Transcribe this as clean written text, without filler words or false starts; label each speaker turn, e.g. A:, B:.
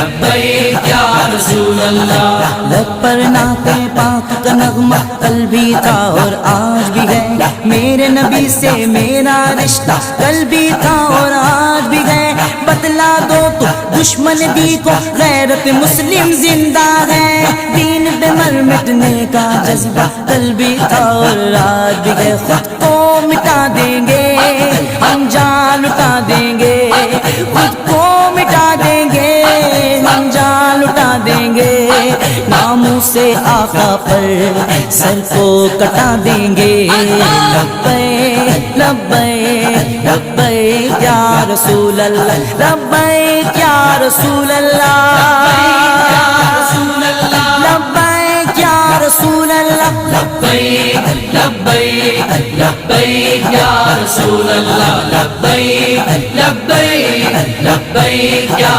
A: لبیک یا رسول اللہ۔
B: لب پر نعت پاک کا نغمہ کل بھی تھا اور آج بھی ہے، میرے نبی سے میرا رشتہ کل بھی تھا اور آج بھی ہے، بتلا دو تو دشمن دی کو غیرت مسلم زندہ ہے، دین پہ مر مٹنے کا جذبہ کل بھی تھا اور آج بھی ہے، خود کو مٹا دیں گے ہم جان لٹا دیں گے، خود کو مٹا دیں گے ہم جان لٹا دیں گے، ناموں سے آقا پر سر کو کٹا دیں گے، لبیک لبیک لبیک یا رسول اللہ، لبیک یا رسول اللہ، لبیک یا رسول اللہ،
A: لبیک لبیک لبیک یا رسول اللہ، لبیک لبیک لبیک یا